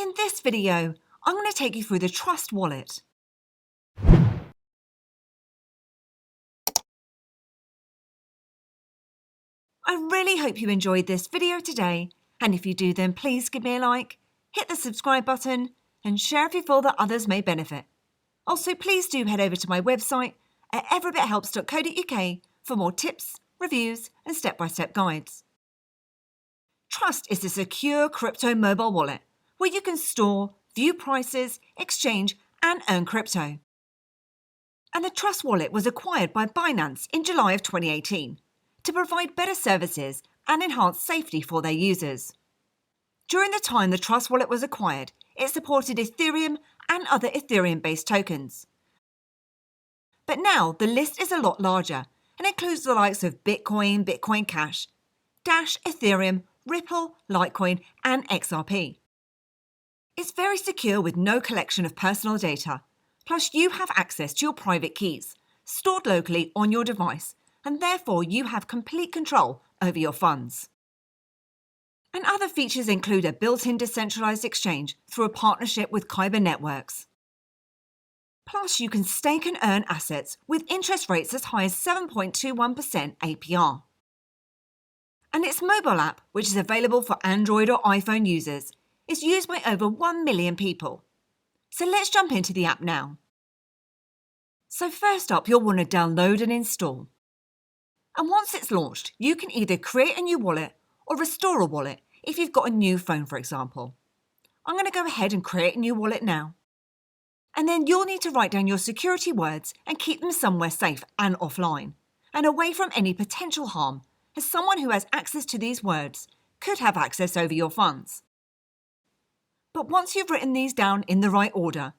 In this video, I'm going to take you through the Trust Wallet. I really hope you enjoyed this video today, and if you do, then please give me a like, hit the subscribe button, and share if you feel that others may benefit. Also, please do head over to my website at everybithelps.co.uk for more tips, reviews, and step-by-step guides. Trust is a secure crypto mobile wallet where you can store, view prices, exchange, and earn crypto. And the Trust Wallet was acquired by Binance in July of 2018 to provide better services and enhance safety for their users. During the time the Trust Wallet was acquired, it supported Ethereum and other Ethereum-based tokens. But now the list is a lot larger and includes the likes of Bitcoin, Bitcoin Cash, Dash, Ethereum, Ripple, Litecoin, and XRP. It's very secure with no collection of personal data, plus you have access to your private keys, stored locally on your device, and therefore you have complete control over your funds. And other features include a built-in decentralized exchange through a partnership with Kyber Networks. Plus, you can stake and earn assets with interest rates as high as 7.21% APR. And its mobile app, which is available for Android or iPhone users, is used by over 1 million people. So let's jump into the app now. So first up, you'll want to download and install. And once it's launched, you can either create a new wallet or restore a wallet if you've got a new phone, for example. I'm going to go ahead and create a new wallet now. And then you'll need to write down your security words and keep them somewhere safe and offline, and away from any potential harm, as someone who has access to these words could have access over your funds. But once you've written these down in the right order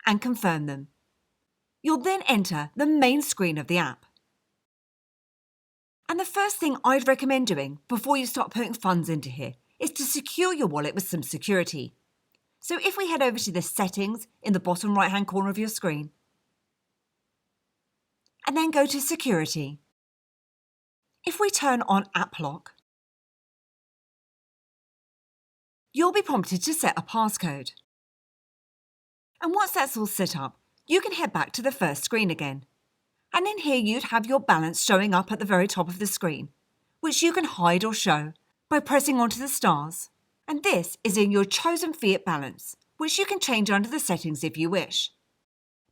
and confirm them, you'll then enter the main screen of the app. And the first thing I'd recommend doing before you start putting funds into here is to secure your wallet with some security. So if we head over to the settings in the bottom right-hand corner of your screen, and then go to security. If we turn on App Lock, you'll be prompted to set a passcode. And once that's all set up, you can head back to the first screen again. And in here you'd have your balance showing up at the very top of the screen, which you can hide or show by pressing onto the stars. And this is in your chosen fiat balance, which you can change under the settings if you wish.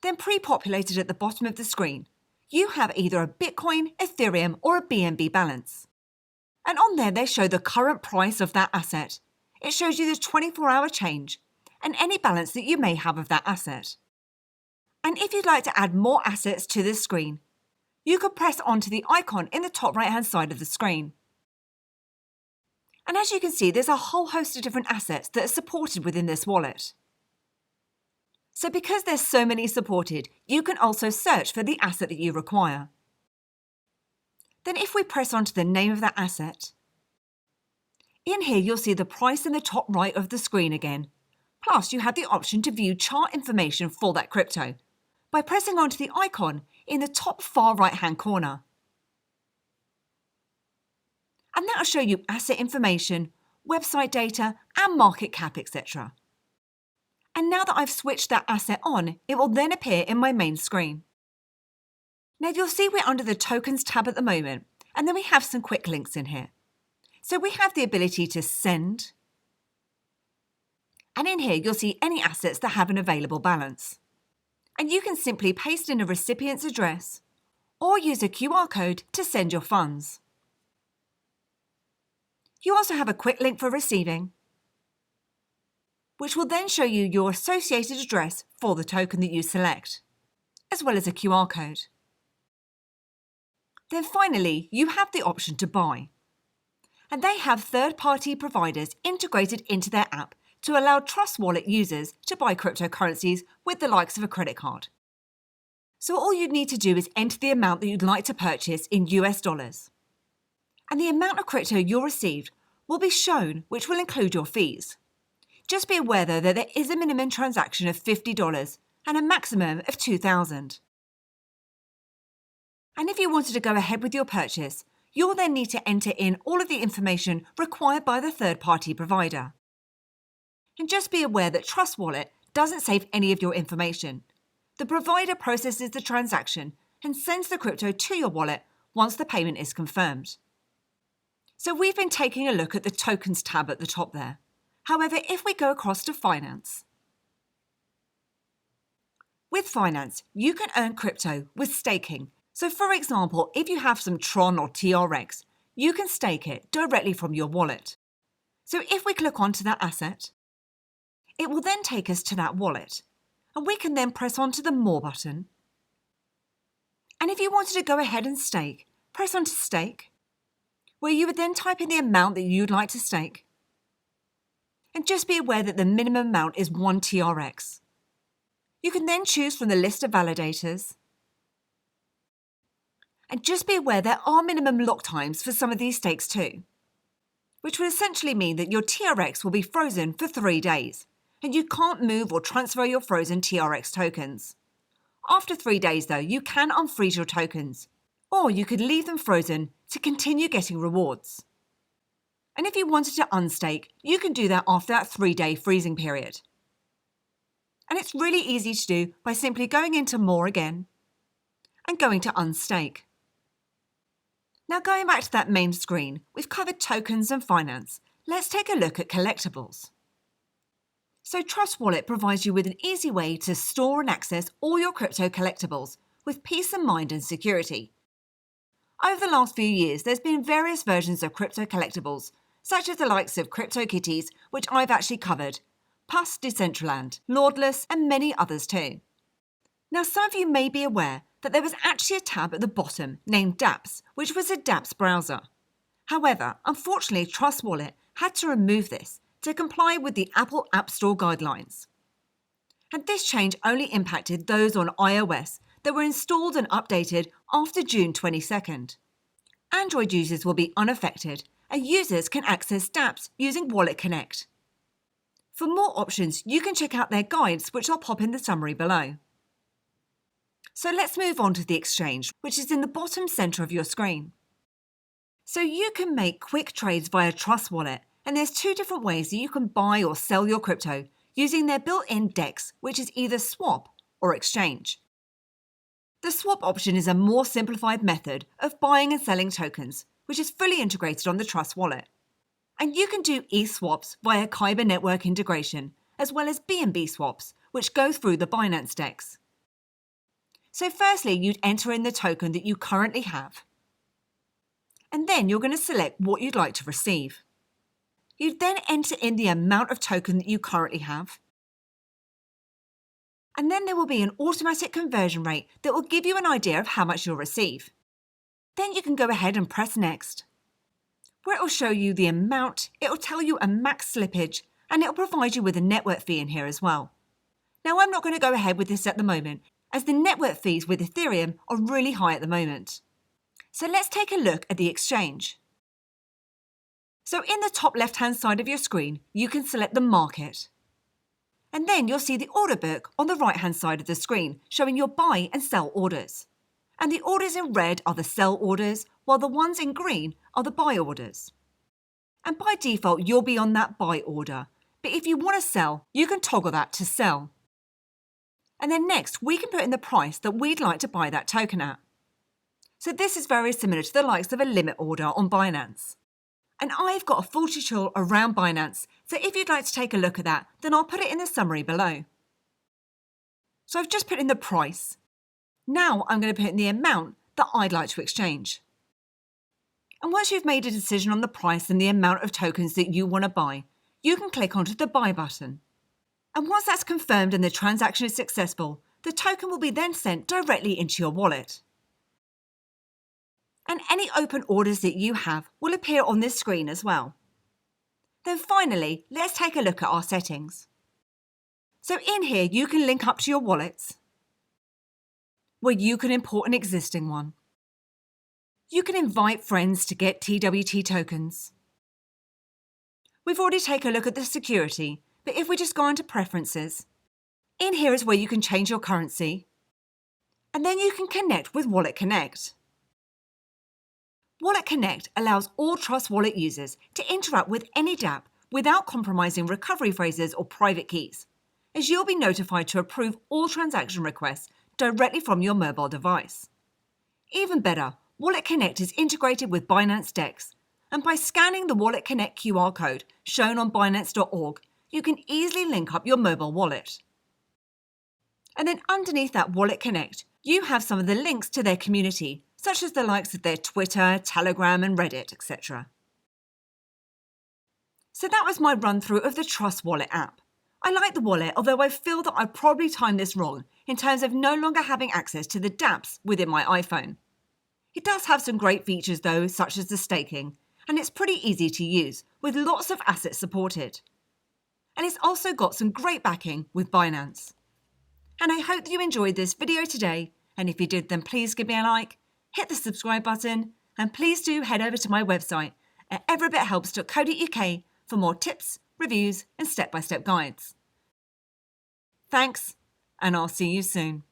Then pre-populated at the bottom of the screen, you have either a Bitcoin, Ethereum, or a BNB balance. And on there they show the current price of that asset. It shows you the 24-hour change and any balance that you may have of that asset. And if you'd like to add more assets to this screen, you can press onto the icon in the top right-hand side of the screen. And as you can see, there's a whole host of different assets that are supported within this wallet. So because there's so many supported, you can also search for the asset that you require. Then if we press onto the name of that asset, in here you'll see the price in the top right of the screen again. Plus you have the option to view chart information for that crypto by pressing onto the icon in the top far right-hand corner. And that'll show you asset information, website data, and market cap, etc. And now that I've switched that asset on, it will then appear in my main screen. Now you'll see we're under the Tokens tab at the moment, and then we have some quick links in here. So we have the ability to send, and in here you'll see any assets that have an available balance. And you can simply paste in a recipient's address or use a QR code to send your funds. You also have a quick link for receiving, which will then show you your associated address for the token that you select, as well as a QR code. Then finally, you have the option to buy. And they have third-party providers integrated into their app to allow Trust Wallet users to buy cryptocurrencies with the likes of a credit card. So all you'd need to do is enter the amount that you'd like to purchase in US dollars. And the amount of crypto you'll receive will be shown, which will include your fees. Just be aware though that there is a minimum transaction of $50 and a maximum of $2,000. And if you wanted to go ahead with your purchase, you'll then need to enter in all of the information required by the third-party provider. And just be aware that Trust Wallet doesn't save any of your information. The provider processes the transaction and sends the crypto to your wallet once the payment is confirmed. So we've been taking a look at the Tokens tab at the top there. However, if we go across to Finance, with Finance, you can earn crypto with staking. So for example, if you have some Tron or TRX, you can stake it directly from your wallet. So if we click onto that asset, it will then take us to that wallet, and we can then press onto the More button. And if you wanted to go ahead and stake, press onto Stake, where you would then type in the amount that you'd like to stake. And just be aware that the minimum amount is 1 TRX. You can then choose from the list of validators. And just be aware there are minimum lock times for some of these stakes too, which would essentially mean that your TRX will be frozen for 3 days, and you can't move or transfer your frozen TRX tokens. After 3 days though, you can unfreeze your tokens, or you could leave them frozen to continue getting rewards. And if you wanted to unstake, you can do that after that 3-day freezing period. And it's really easy to do by simply going into More again and going to Unstake. Now going back to that main screen, we've covered tokens and finance. Let's take a look at collectibles. So Trust Wallet provides you with an easy way to store and access all your crypto collectibles with peace of mind and security. Over the last few years, there's been various versions of crypto collectibles, such as the likes of CryptoKitties, which I've actually covered, plus Decentralized, Lordless, and many others too. Now some of you may be aware that there was actually a tab at the bottom named dApps, which was a dApps browser. However, unfortunately, Trust Wallet had to remove this to comply with the Apple App Store guidelines. And this change only impacted those on iOS that were installed and updated after June 22nd. Android users will be unaffected, and users can access dApps using Wallet Connect. For more options, you can check out their guides, which I'll pop in the summary below. So let's move on to the exchange, which is in the bottom center of your screen. So you can make quick trades via Trust Wallet, and there's 2 different ways that you can buy or sell your crypto using their built-in DEX, which is either swap or exchange. The swap option is a more simplified method of buying and selling tokens, which is fully integrated on the Trust Wallet. And you can do e-swaps via Kyber network integration, as well as BNB swaps, which go through the Binance DEX. So firstly, you'd enter in the token that you currently have. And then you're going to select what you'd like to receive. You'd then enter in the amount of token that you currently have. And then there will be an automatic conversion rate that will give you an idea of how much you'll receive. Then you can go ahead and press Next, where it will show you the amount, it will tell you a max slippage, and it will provide you with a network fee in here as well. Now I'm not going to go ahead with this at the moment, as the network fees with Ethereum are really high at the moment. So let's take a look at the exchange. So in the top left-hand side of your screen, you can select the market. And then you'll see the order book on the right-hand side of the screen, showing your buy and sell orders. And the orders in red are the sell orders, while the ones in green are the buy orders. And by default, you'll be on that buy order. But if you want to sell, you can toggle that to sell. And then next, we can put in the price that we'd like to buy that token at. So this is very similar to the likes of a limit order on Binance. And I've got a full tutorial around Binance, so if you'd like to take a look at that, then I'll put it in the summary below. So I've just put in the price. Now I'm going to put in the amount that I'd like to exchange. And once you've made a decision on the price and the amount of tokens that you want to buy, you can click onto the buy button. And once that's confirmed and the transaction is successful, the token will be then sent directly into your wallet. And any open orders that you have will appear on this screen as well. Then finally, let's take a look at our settings. So in here, you can link up to your wallets, where you can import an existing one. You can invite friends to get TWT tokens. We've already taken a look at the security, but if we just go into preferences, in here is where you can change your currency, and then you can connect with Wallet Connect. Wallet Connect allows all Trust Wallet users to interact with any dApp without compromising recovery phrases or private keys, as you'll be notified to approve all transaction requests directly from your mobile device. Even better, Wallet Connect is integrated with Binance DEX, and by scanning the Wallet Connect QR code shown on Binance.org, you can easily link up your mobile wallet. And then underneath that Wallet Connect, you have some of the links to their community, such as the likes of their Twitter, Telegram, and Reddit, etc. So that was my run through of the Trust Wallet app. I like the wallet, although I feel that I probably timed this wrong in terms of no longer having access to the dApps within my iPhone. It does have some great features though, such as the staking, and it's pretty easy to use, with lots of assets supported. And it's also got some great backing with Binance. And I hope that you enjoyed this video today, and if you did, then please give me a like, hit the subscribe button, and please do head over to my website at everybithelps.co.uk for more tips, reviews, and step-by-step guides. Thanks, and I'll see you soon.